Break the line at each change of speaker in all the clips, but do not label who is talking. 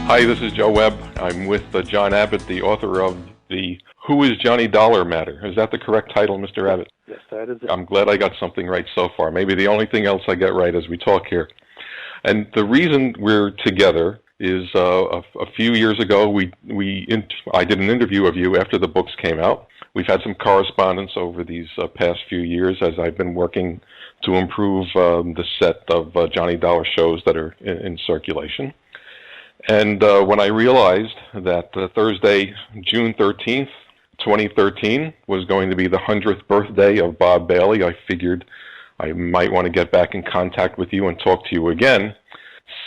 Hi, this is Joe Webb. I'm with John Abbott, the author of the Who is Johnny Dollar Matter. Is that the correct title, Mr. Abbott?
Yes, that is it.
I'm glad I got something right so far. Maybe the only thing else I get right as we talk here. And the reason we're together is a few years ago I did an interview of you after the books came out. We've had some correspondence over these past few years as I've been working to improve the set of Johnny Dollar shows that are in circulation. And when I realized that Thursday, June 13th, 2013, was going to be the 100th birthday of Bob Bailey, I figured I might want to get back in contact with you and talk to you again,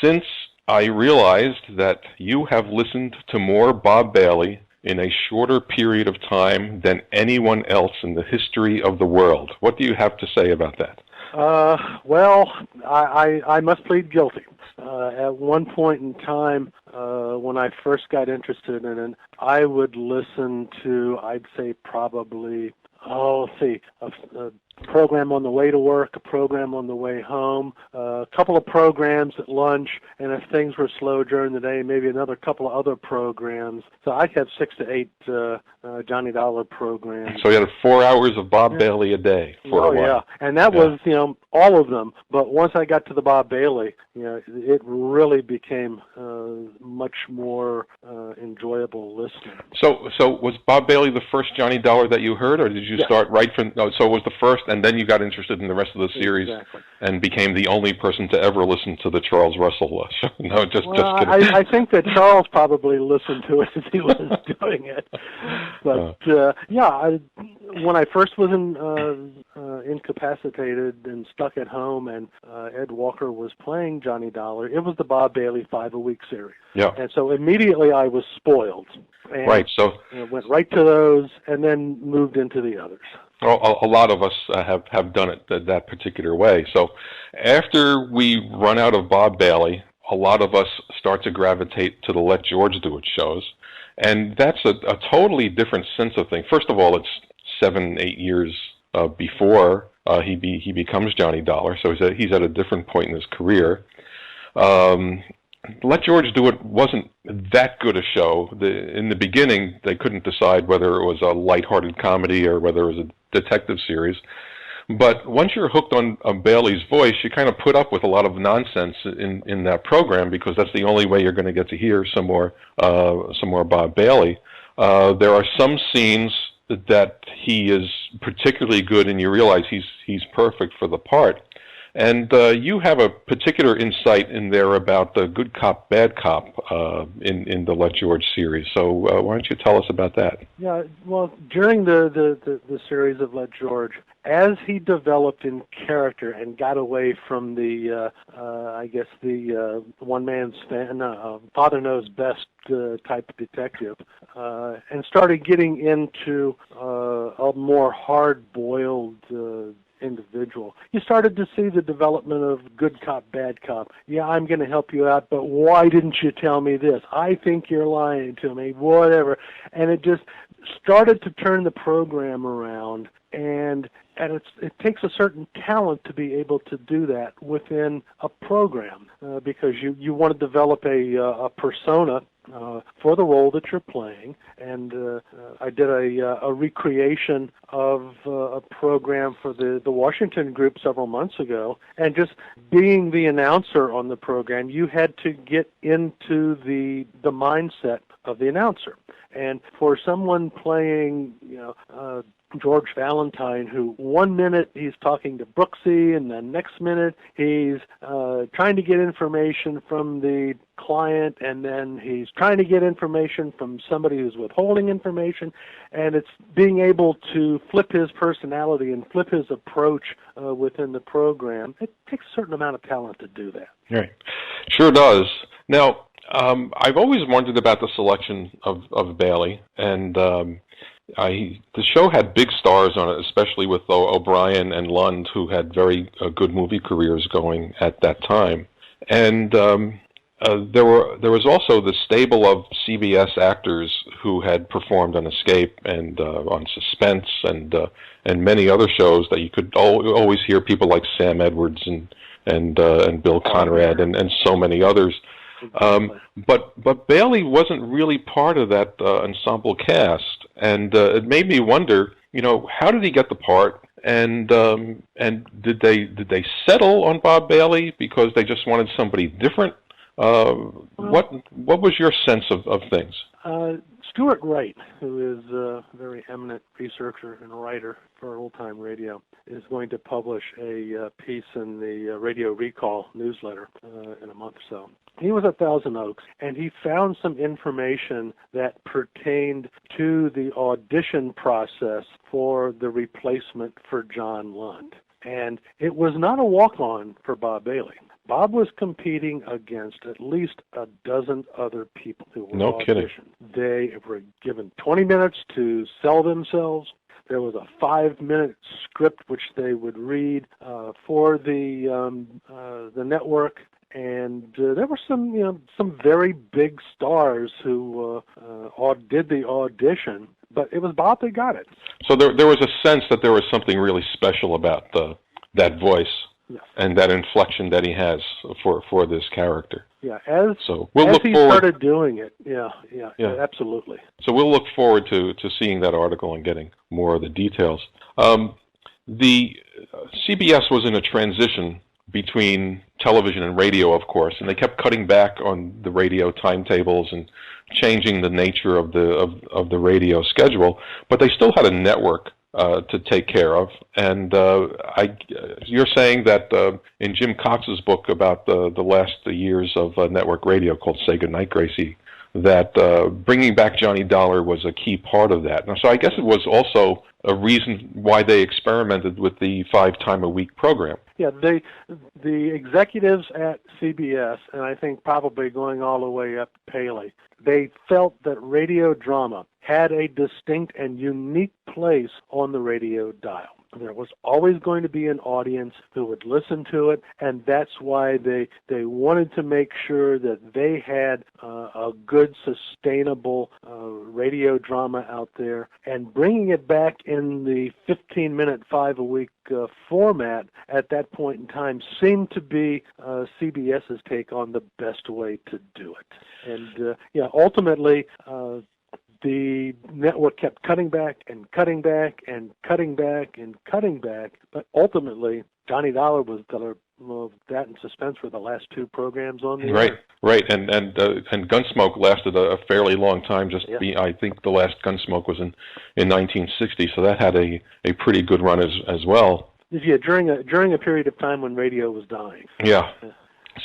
since I realized that you have listened to more Bob Bailey in a shorter period of time than anyone else in the history of the world. What do you have to say about that?
Well, I must plead guilty. At one point in time, when I first got interested in it, I would listen to, I'd say probably, a program on the way to work, a program on the way home, a couple of programs at lunch, and if things were slow during the day, maybe another couple of other programs. So I had 6 to 8 Johnny Dollar programs.
So you had 4 hours of Bob Bailey a day for a while.
Oh, yeah. And that was, all of them. But once I got to the Bob Bailey, it really became much more enjoyable listening.
So was Bob Bailey the first Johnny Dollar that you heard, or did you start right from, so it was the first, and then you got interested in the rest of the series and became the only person to ever listen to the Charles Russell show? No, just kidding.
I think that Charles probably listened to it as he was doing it. But, when I first was incapacitated and stuck at home and Ed Walker was playing Johnny Dollar, it was the Bob Bailey 5-a-week series.
Yeah.
And so immediately I was spoiled. And
right, so
went right to those and then moved into the others.
Well, a lot of us have done it that particular way. So after we run out of Bob Bailey, a lot of us start to gravitate to the Let George Do It shows. And that's a totally different sense of things. First of all, it's 7-8 years before he becomes Johnny Dollar, so he's at a different point in his career. Let George Do It wasn't that good a show. In the beginning, they couldn't decide whether it was a lighthearted comedy or whether it was a detective series. But once you're hooked on Bailey's voice, you kind of put up with a lot of nonsense in that program because that's the only way you're going to get to hear some more Bob Bailey. There are some scenes that he is particularly good, and you realize he's perfect for the part. And you have a particular insight in there about the good cop, bad cop in the Let George series. So why don't you tell us about that? Yeah,
well, during the series of Let George, as he developed in character and got away from the one-man stand, Father Knows Best type of detective, and started getting into a more hard-boiled individual, you started to see the development of good cop, bad cop. Yeah, I'm going to help you out, but why didn't you tell me this? I think you're lying to me, whatever. And it just started to turn the program around, and it takes a certain talent to be able to do that within a program because you want to develop a persona for the role that you're playing. And I did a recreation of a program for the Washington group several months ago, and just being the announcer on the program, you had to get into the mindset of the announcer. And for someone playing, George Valentine, who 1 minute he's talking to Brooksy, and the next minute he's trying to get information from the client, and then he's trying to get information from somebody who's withholding information, and it's being able to flip his personality and flip his approach within the program. It takes a certain amount of talent to do that.
Right. Sure does. Now, I've always wondered about the selection of Bailey, and the show had big stars on it, especially with O'Brien and Lund, who had very good movie careers going at that time. And there was also the stable of CBS actors who had performed on Escape and on Suspense and many other shows that you could always hear people like Sam Edwards and Bill Conrad and so many others.
Exactly.
But Bailey wasn't really part of that ensemble cast, and it made me wonder, how did he get the part? And did they settle on Bob Bailey because they just wanted somebody different? Uh,
Well,
what was your sense of things?
Stuart Wright, who is a very eminent researcher and writer for old-time radio, is going to publish a piece in the Radio Recall newsletter in a month or so. He was at Thousand Oaks, and he found some information that pertained to the audition process for the replacement for John Lund. And it was not a walk-on for Bob Bailey. Bob was competing against at least a dozen other people who were
No kidding.
auditioned. They were given 20 minutes to sell themselves. There was a 5-minute script which they would read for the network, and there were some very big stars who did the audition. But it was Bob that got it.
So there was a sense that there was something really special about that voice.
Yes.
And that inflection that he has for this character.
Yeah,
So we'll
as
look
he
forward.
started doing it, yeah, absolutely.
So we'll look forward to seeing that article and getting more of the details. The CBS was in a transition between television and radio, of course, and they kept cutting back on the radio timetables and changing the nature of the radio schedule, but they still had a network to take care of. And you're saying that in Jim Cox's book about the last years of network radio called Say Goodnight, Gracie, that bringing back Johnny Dollar was a key part of that. Now, so I guess it was also a reason why they experimented with the 5-time-a-week program.
Yeah, the executives at CBS, and I think probably going all the way up to Paley, they felt that radio drama had a distinct and unique place on the radio dial. There was always going to be an audience who would listen to it, and that's why they wanted to make sure that they had a good, sustainable radio drama out there, and bringing it back in the 15-minute, 5-a-week format at that point in time seemed to be CBS's take on the best way to do it. And ultimately, the network kept cutting back and cutting back and cutting back and cutting back, but ultimately Johnny Dollar was that in suspense for the last 2 programs on the air.
Right, and Gunsmoke lasted a fairly long time. I think the last Gunsmoke was in 1960, so that had a pretty good run as well.
Yeah, during a period of time when radio was dying.
Yeah.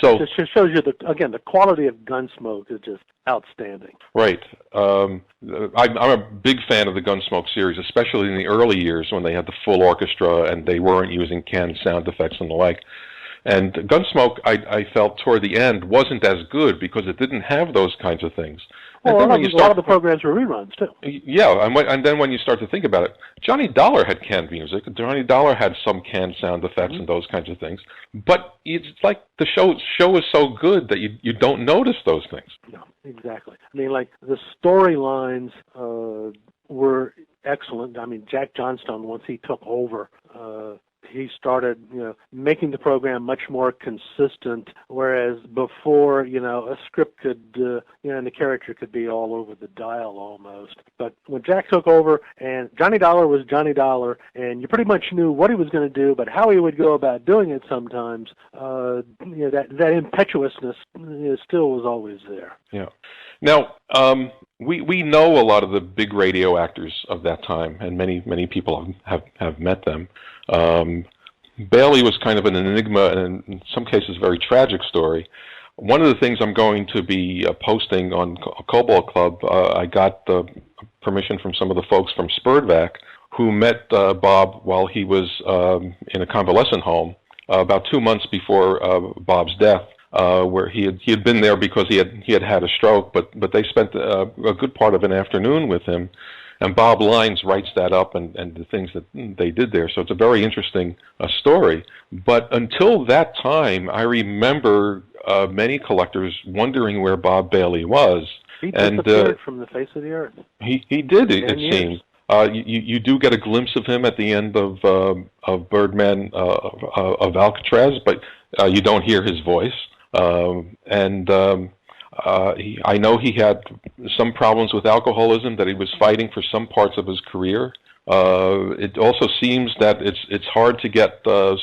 So
it just shows you the quality of Gunsmoke is just outstanding.
Right. I'm a big fan of the Gunsmoke series, especially in the early years when they had the full orchestra and they weren't using canned sound effects and the like. And Gunsmoke, I felt toward the end wasn't as good because it didn't have those kinds of things.
Well, a lot of the programs were reruns too.
Yeah, and then when you start to think about it, Johnny Dollar had canned music. Johnny Dollar had some canned sound effects and those kinds of things. But it's like the show is so good that you don't notice those things.
No, exactly. I mean, like the storylines were excellent. I mean, Jack Johnstone, once he took over, he started, making the program much more consistent, whereas before, a script could, and the character could be all over the dial almost. But when Jack took over, and Johnny Dollar was Johnny Dollar, and you pretty much knew what he was going to do, but how he would go about doing it sometimes, that impetuousness still was always there.
Yeah. Now, we know a lot of the big radio actors of that time, and many people have met them. Bailey was kind of an enigma, and in some cases, a very tragic story. One of the things I'm going to be posting on Cobalt Club, I got permission from some of the folks from Spurdvac who met Bob while he was in a convalescent home about 2 months before Bob's death. Where he had been there because he had a stroke, but they spent a good part of an afternoon with him, and Bob Lines writes that up and the things that they did there. So it's a very interesting story. But until that time, I remember many collectors wondering where Bob Bailey was.
He disappeared from the face of the earth.
He did, it seems. You do get a glimpse of him at the end of Birdman of Alcatraz, but you don't hear his voice. I know he had some problems with alcoholism that he was fighting for some parts of his career. It also seems that it's hard to get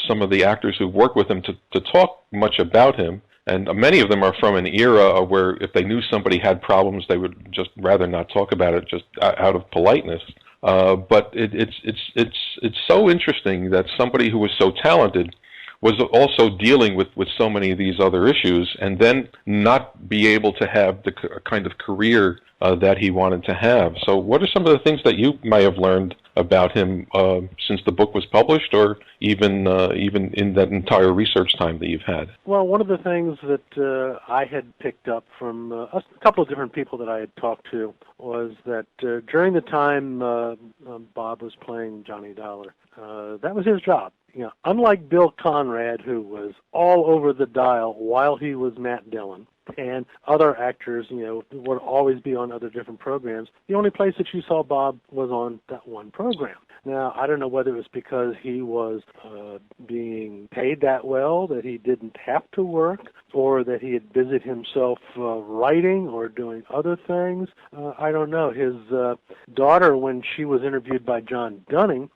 some of the actors who work with him to talk much about him. And many of them are from an era where if they knew somebody had problems, they would just rather not talk about it, just out of politeness. But it's so interesting that somebody who was so talented was also dealing with so many of these other issues, and then not be able to have the kind of career that he wanted to have. So what are some of the things that you may have learned about him since the book was published, or even in that entire research time that you've had?
Well, one of the things that I had picked up from a couple of different people that I had talked to was that during the time Bob was playing Johnny Dollar, that was his job. You know, unlike Bill Conrad, who was all over the dial while he was Matt Dillon, and other actors, you know, would always be on other different programs, the only place that you saw Bob was on that one program. Now, I don't know whether it was because he was being paid that well that he didn't have to work, or that he had busied himself writing or doing other things. I don't know. His daughter, when she was interviewed by John Dunning,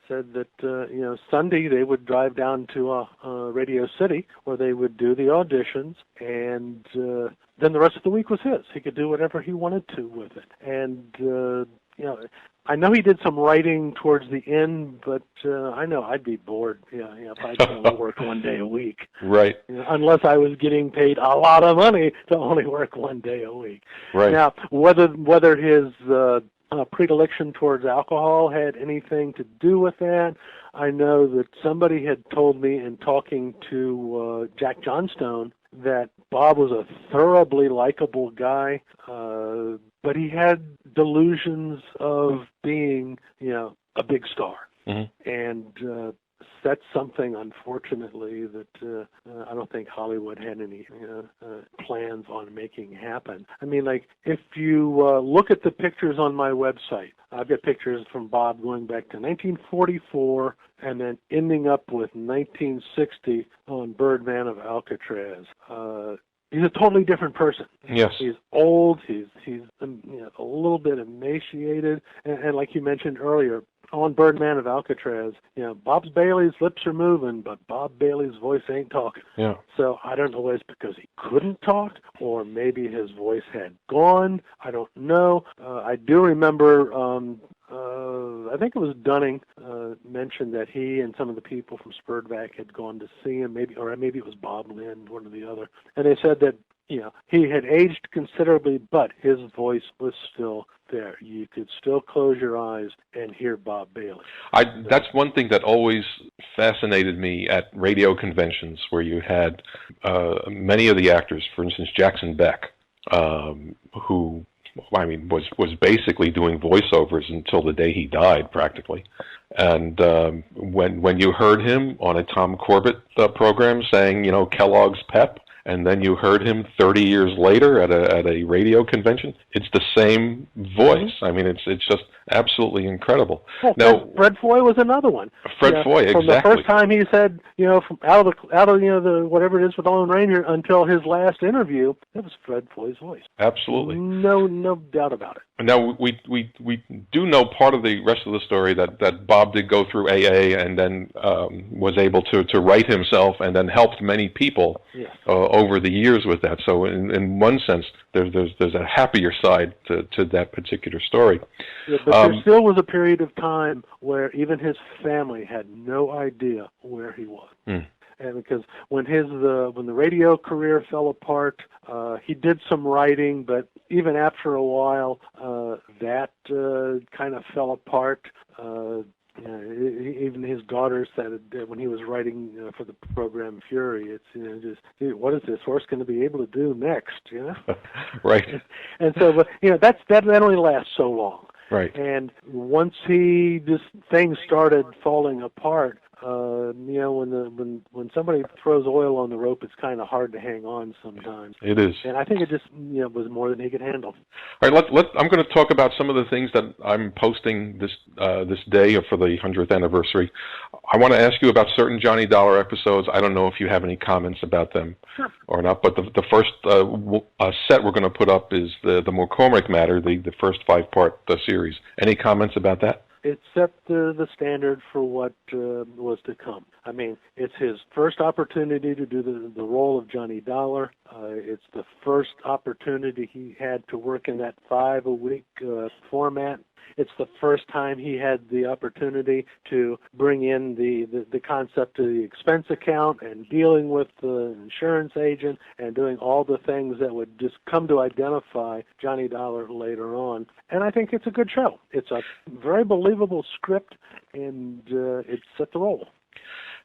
said that, you know, Sunday they would drive down to Radio City where they would do the auditions, and then the rest of the week was his. He could do whatever he wanted to with it. And, you know, I know he did some writing towards the end, but I know I'd be bored if I could only work one day a week.
Right.
You know, unless I was getting paid a lot of money to only work one day a week.
Right.
Now, whether his predilection towards alcohol had anything to do with that, I know that somebody had told me in talking to Jack Johnstone that Bob was a thoroughly likable guy, but he had delusions of being, you know, a big star. Mm-hmm. And that's something, unfortunately, that I don't think Hollywood had any plans on making happen. I mean, like, if you look at the pictures on my website, I've got pictures from Bob going back to 1944 and then ending up with 1960 on Birdman of Alcatraz. He's a totally different person.
Yes.
He's old. He's a little bit emaciated, and like you mentioned earlier, on Birdman of Alcatraz, you know, Bob Bailey's lips are moving, but Bob Bailey's voice ain't talking. Yeah. So I don't know if it's because he couldn't talk, or maybe his voice had gone. I don't know. I do remember, I think it was Dunning mentioned that he and some of the people from Spurback had gone to see him, maybe it was Bob Lynn, one or the other, and they said that, you know, he had aged considerably, but his voice was still there. You could still close your eyes and hear Bob Bailey.
That's one thing that always fascinated me at radio conventions, where you had many of the actors, for instance, Jackson Beck, who, I mean, was basically doing voiceovers until the day he died, practically. And when you heard him on a Tom Corbett program saying, you know, Kellogg's Pep, and then you heard him 30 years later at a radio convention, it's the same voice. I mean, it's just absolutely incredible.
Well, now, Fred Foy was another one.
Fred Foy, exactly.
From the first time he said, you know, from out of you know, the whatever it is with Lone Ranger until his last interview, it was Fred Foy's voice.
Absolutely.
No doubt about it.
Now, we do know part of the rest of the story, that Bob did go through AA and then was able to write himself, and then helped many people. Yes. Over the years with that. So in one sense, there's a happier side to that particular story.
Yeah, but there still was a period of time where even his family had no idea where he was. Mm. And because when the radio career fell apart, he did some writing, but even after a while, that kind of fell apart. Even his daughter said that when he was writing for the program Fury, it's, you know, just, dude, what is this horse going to be able to do next? You know,
right?
And so, but, you know, that only lasts so long.
Right.
And once things started falling apart, when somebody throws oil on the rope, it's kind of hard to hang on sometimes.
It is.
And I think it just was more than he could handle.
All right, I'm going to talk about some of the things that I'm posting this day for the 100th anniversary. I want to ask you about certain Johnny Dollar episodes. I don't know if you have any comments about them or not, but the first set we're going to put up is the McCormick Matter, the first 5-part series. Any comments about that?
It set the standard for what was to come. I mean, it's his first opportunity to do the role of Johnny Dollar. It's the first opportunity he had to work in that 5-a-week format. It's the first time he had the opportunity to bring in the concept of the expense account and dealing with the insurance agent and doing all the things that would just come to identify Johnny Dollar later on. And I think it's a good show. It's a very believable script, and it set the role.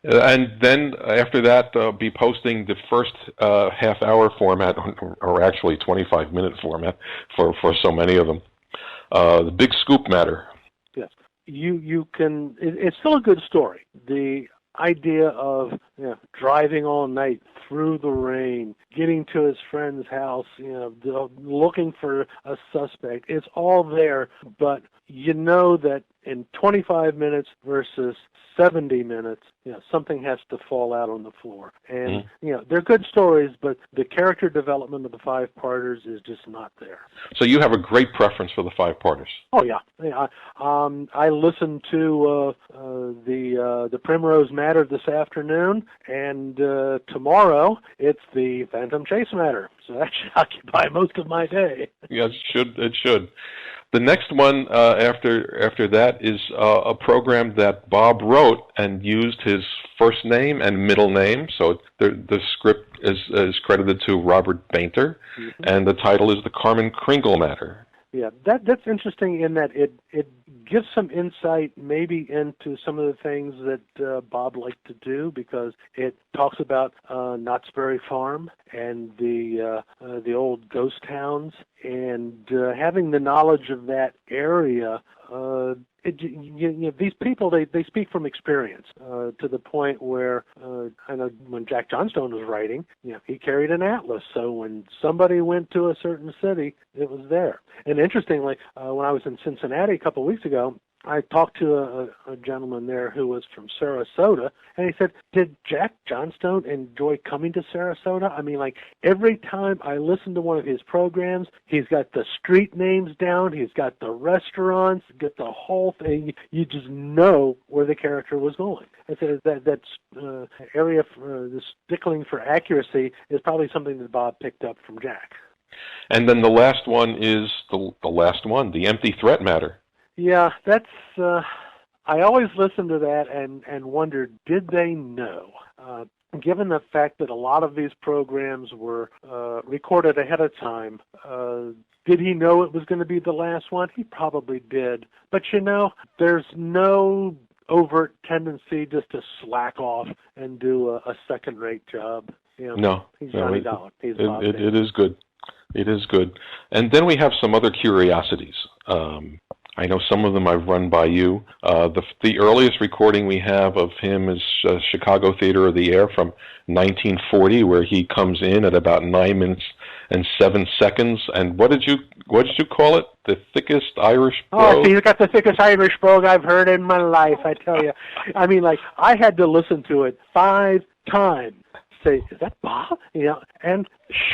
And then after that, be posting the first half-hour format, or actually 25-minute format for so many of them. The Big Scoop Matter.
Yes, you can. It's still a good story. The idea of driving all night through the rain, getting to his friend's house, looking for a suspect. It's all there, but you know that in 25 minutes versus 70 minutes, something has to fall out on the floor. And, they're good stories, but the character development of the 5-parters is just not there.
So you have a great preference for the 5-parters.
Oh, yeah. I listened to the Primrose Matter this afternoon, and tomorrow it's the Phantom Chase Matter. So that should occupy most of my day.
Yes, it should. The next one after that is a program that Bob wrote and used his first name and middle name. So the script is credited to Robert Bainter, and the title is The Carmen Kringle Matter.
Yeah, that's interesting in that it gives some insight maybe into some of the things that Bob liked to do, because it talks about Knott's Berry Farm and the old ghost towns, and having the knowledge of that area. These people, they speak from experience to the point where I know when Jack Johnstone was writing, he carried an atlas. So when somebody went to a certain city, it was there. And interestingly, when I was in Cincinnati a couple of weeks ago, I talked to a gentleman there who was from Sarasota, and he said, did Jack Johnstone enjoy coming to Sarasota? I mean, like, every time I listen to one of his programs, he's got the street names down, he's got the restaurants, got the whole thing. You just know where the character was going. I said that area for the stickling for accuracy is probably something that Bob picked up from Jack.
And then the last one is the last one, the Empty Threat Matter.
Yeah, that's. I always listened to that and wondered, did they know? Given the fact that a lot of these programs were recorded ahead of time, did he know it was going to be the last one? He probably did. But there's no overt tendency just to slack off and do a second-rate job.
No,
he's Johnny Dollar. He's
it is good. It is good. And then we have some other curiosities. I know some of them I've run by you. The earliest recording we have of him is Chicago Theater of the Air from 1940, where he comes in at about 9 minutes and 7 seconds. And what did you call it? The thickest Irish brogue?
Oh, he's got the thickest Irish brogue I've heard in my life, I tell you. I mean, like, I had to listen to it 5 times. Say, is that Bob? And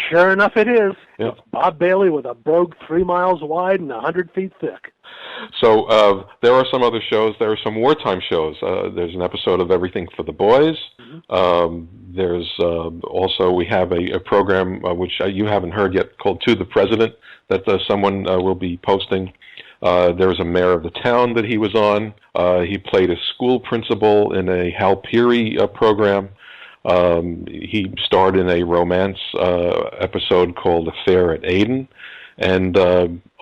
sure enough it is.
Yep.
It's Bob Bailey with a brogue 3 miles wide and 100 feet thick.
So there are some other shows. There are some wartime shows. There's an episode of Everything for the Boys. There's also, we have a program which you haven't heard yet called To the President that someone will be posting. There was a mayor of the town that he was on. He played a school principal in a Hal Peary program. He starred in a romance episode called Affair at Aden. And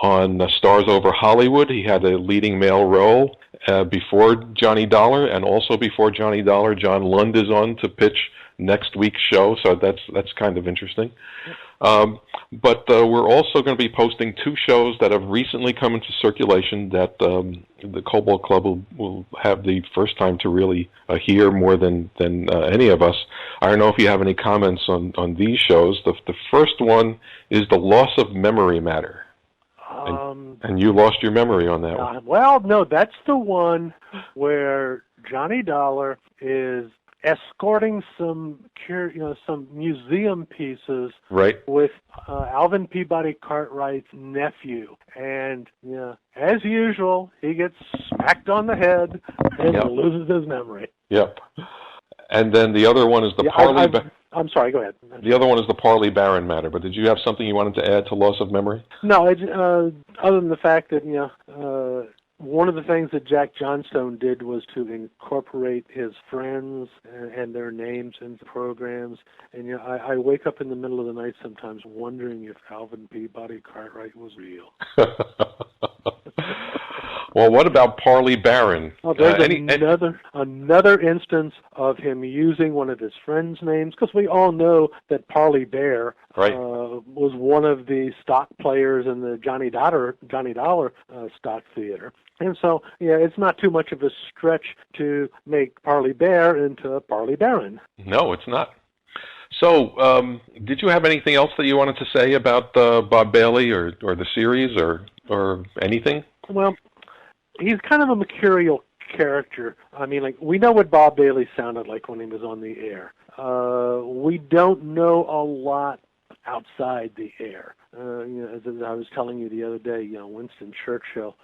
on Stars Over Hollywood, he had a leading male role before Johnny Dollar, and also before Johnny Dollar, John Lund is on to pitch next week's show, so that's kind of interesting. But we're also going to be posting 2 shows that have recently come into circulation that the Cobalt Club will have the first time to really hear more than any of us. I don't know if you have any comments on these shows. The first one is The Loss of Memory Matter. And you lost your memory on that one.
Well, no, that's the one where Johnny Dollar is escorting some museum pieces,
right,
with Alvin Peabody Cartwright's nephew, and as usual, he gets smacked on the head and loses his memory.
Yep. And then the other one is the Parley.
I'm sorry. Go ahead.
The other one is the Parley Barron matter. But did you have something you wanted to add to loss of memory?
No, other than the fact that one of the things that Jack Johnstone did was to incorporate his friends and their names into programs. And I wake up in the middle of the night sometimes wondering if Alvin Peabody Cartwright was real.
Well, what about Parley Barron?
Oh, there's another instance of him using one of his friends' names, because we all know that Parley Bear was one of the stock players in the Johnny Dollar stock theater. And so, it's not too much of a stretch to make Parley Bear into Parley Barron.
No, it's not. So, did you have anything else that you wanted to say about Bob Bailey or the series or anything?
Well, he's kind of a mercurial character. I mean, we know what Bob Bailey sounded like when he was on the air. We don't know a lot outside the air. As I was telling you the other day, Winston Churchill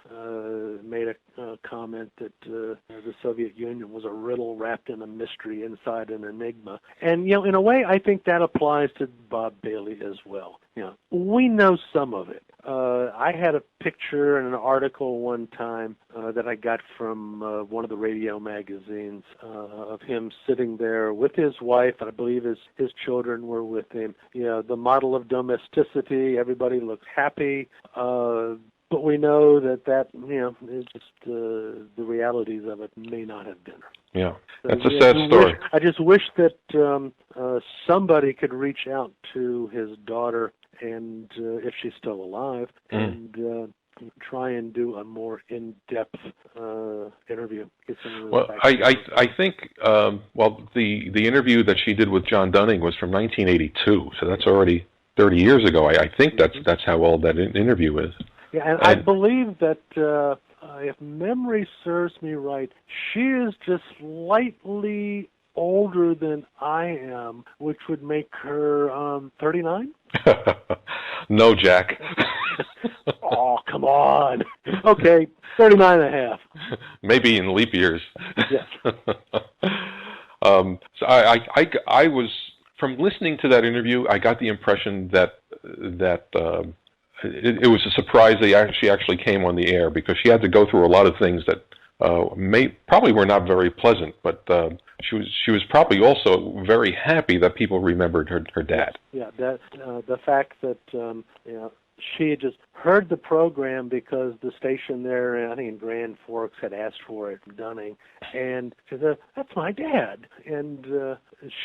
made a comment that the Soviet Union was a riddle wrapped in a mystery inside an enigma. And, in a way, I think that applies to Bob Bailey as well. We know some of it. I had a picture and an article one time that I got from one of the radio magazines of him sitting there with his wife, and I believe his children were with him. The model of domesticity, everybody looks happy, but we know that is just the realities of it may not have been.
Yeah, that's a sad story.
I just wish that somebody could reach out to his daughter, and if she's still alive, and try and do a more in-depth interview.
Well, I think the interview that she did with John Dunning was from 1982, so that's already 30 years ago. I think that's how old that interview is.
Yeah, and I believe that if memory serves me right, she is just slightly older than I am, which would make her 39?
No, Jack.
Oh, come on. Okay, 39 and a half.
Maybe in leap years.
Yes.
So I was, from listening to that interview, I got the impression that it was a surprise that she actually came on the air, because she had to go through a lot of things that probably were not very pleasant, but she was probably also very happy that people remembered her dad.
Yeah, that the fact that she had just heard the program because the station there, I think in Grand Forks, had asked for it from Dunning, and she said, "That's my dad," and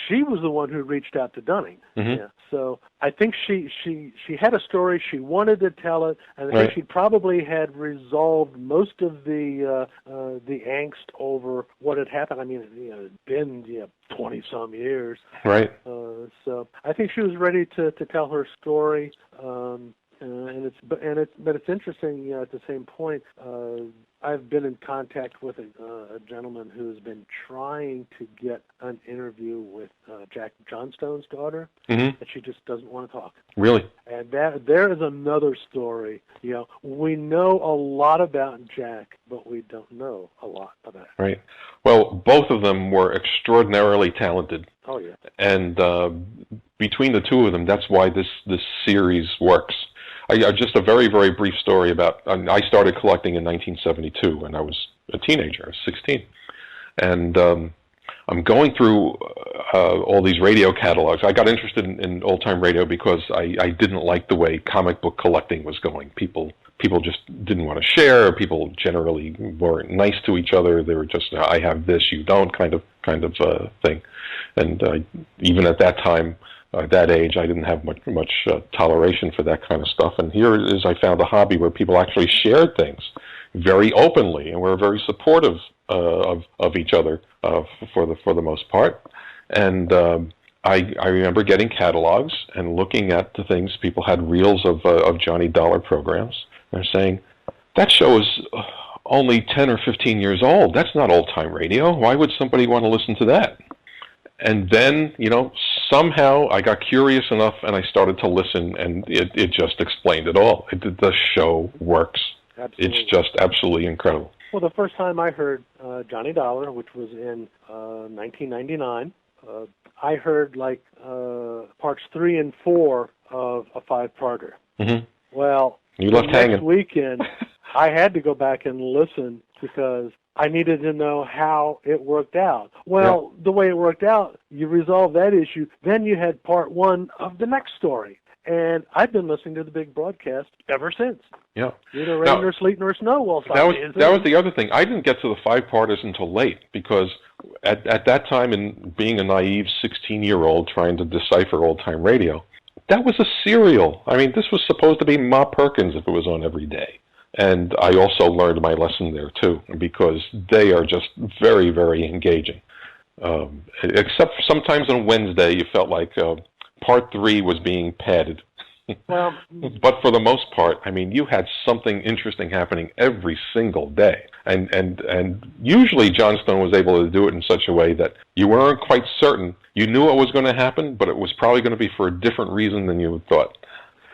she was the one who reached out to Dunning.
Mm-hmm.
Yeah, so I think she had a story, she wanted to tell it, and I think she probably had resolved most of the angst over what had happened. I mean, it'd been 20-some years.
Right.
So I think she was ready to tell her story. But it's interesting. At the same point, I've been in contact with a gentleman who's been trying to get an interview with Jack Johnstone's daughter, and she just doesn't want to talk.
Really?
And there is another story. We know a lot about Jack, but we don't know a lot about him.
Right. Well, both of them were extraordinarily talented.
Oh yeah.
And between the two of them, that's why this series works. Just a very, very brief story about, I started collecting in 1972 when I was a teenager, I was 16. And I'm going through all these radio catalogs. I got interested in old-time radio because I didn't like the way comic book collecting was going. People people just didn't want to share. People generally weren't nice to each other. They were just, I have this, you don't, kind of thing. And even at that time, that age, I didn't have much toleration for that kind of stuff. And here it is, I found a hobby where people actually shared things very openly and were very supportive of each other for the most part. And I remember getting catalogs and looking at the things. People had reels of Johnny Dollar programs. They're saying, that show is only 10 or 15 years old. That's not old-time radio. Why would somebody want to listen to that? And then, somehow I got curious enough and I started to listen, and it just explained it all. The show works.
Absolutely.
It's just absolutely incredible.
Well, the first time I heard Johnny Dollar, which was in 1999, I heard parts 3 and 4 of a 5-parter.
Mm-hmm.
Well,
you left hanging.
Next weekend, I had to go back and listen because I needed to know how it worked out. Well, The way it worked out, you resolved that issue. Then you had part 1 of the next story. And I've been listening to the big broadcast ever since.
Yeah.
Neither rain nor sleet nor snow while
that was the other thing. I didn't get to the 5-parters until late because at that time, in being a naive 16-year-old trying to decipher old-time radio, that was a serial. I mean, this was supposed to be Ma Perkins if it was on every day. And I also learned my lesson there, too, because they are just very, very engaging. Except sometimes on Wednesday, you felt like part 3 was being padded.
Well,
but for the most part, I mean, you had something interesting happening every single day. And usually John Stone was able to do it in such a way that you weren't quite certain. You knew it was going to happen, but it was probably going to be for a different reason than you had thought.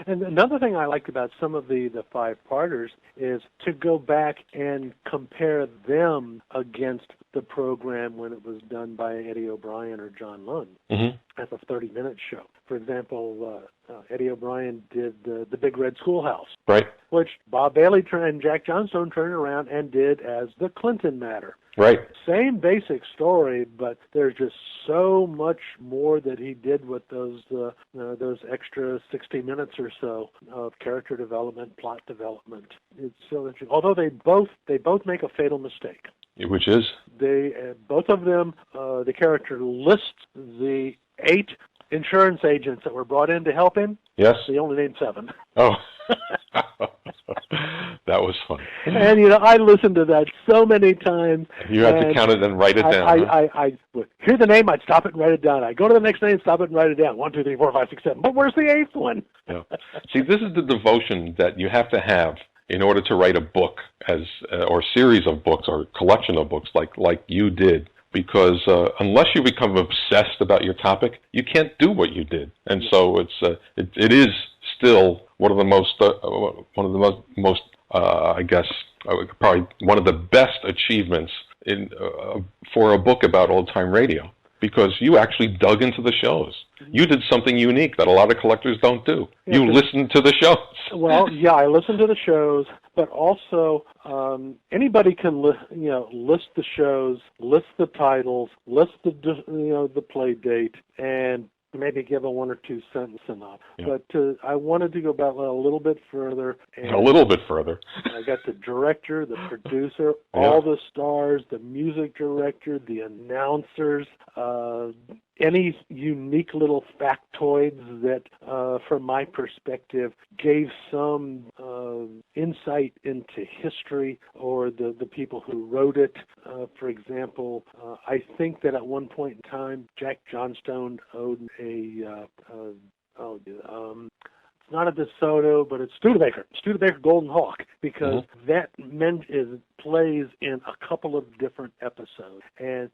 And another thing I liked about some of the 5-parters is to go back and compare them against the program when it was done by Eddie O'Brien or John Lund as a 30-minute show. For example, Eddie O'Brien did the Big Red Schoolhouse,
right?
Which Bob Bailey and Jack Johnstone turned around and did as the Clinton Matter.
Right.
Same basic story, but there's just so much more that he did with those extra 60 minutes or so of character development, plot development. It's so interesting. Although they both make a fatal mistake.
Which is?
They both of them, the character lists the 8 insurance agents that were brought in to help him.
Yes.
They only named 7.
Oh. That was fun.
And, I listened to that so many times.
You had to count it and write it down.
I would hear the name, I'd stop it and write it down. I'd go to the next name, stop it and write it down. 1, 2, 3, 4, 5, 6, 7. But where's the 8th one?
Yeah. See, this is the devotion that you have to have in order to write a book or series of books or collection of books like you did. Because unless you become obsessed about your topic, you can't do what you did. And so it is still one of the most I guess probably one of the best achievements for a book about old-time radio, because you actually dug into the shows. You did something unique that a lot of collectors don't do. Yeah, you listened to the shows.
Well, yeah, I listened to the shows, but also anybody can list the shows, list the titles, list the play date, and maybe give a 1 or 2 sentence synopsis. Yeah. But I wanted to go back a little bit further. And
a little bit further.
I got the director, the producer, all the stars, the music director, the announcers, any unique little factoids that, from my perspective, gave some insight into history or the people who wrote it. For example, I think that at one point in time, Jack Johnstone owed it's not a DeSoto, but it's Studebaker Golden Hawk, because that plays in a couple of different episodes. And,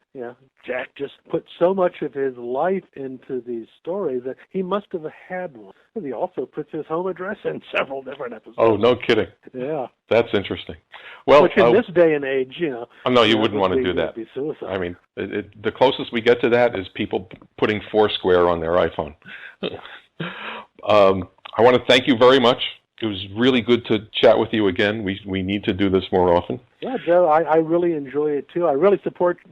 Jack just put so much of his life into these stories that he must have had one. And he also puts his home address in several different episodes.
Oh, no kidding.
Yeah.
That's interesting. Well,
which in this day and age,
no, you wouldn't want to do that.
Would be suicide.
I mean, the closest we get to that is people putting Foursquare on their iPhone. I want to thank you very much. It was really good to chat with you again. We need to do this more often.
Yeah, Joe, I really enjoy it too. I really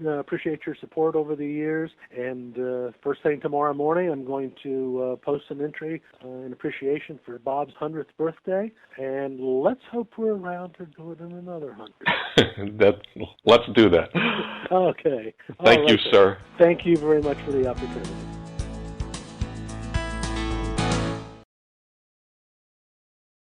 appreciate your support over the years. And first thing tomorrow morning, I'm going to post an entry in appreciation for Bob's 100th birthday. And let's hope we're around to go to another 100.
Let's do that.
Okay.
Thank you, sir.
Thank you very much for the opportunity.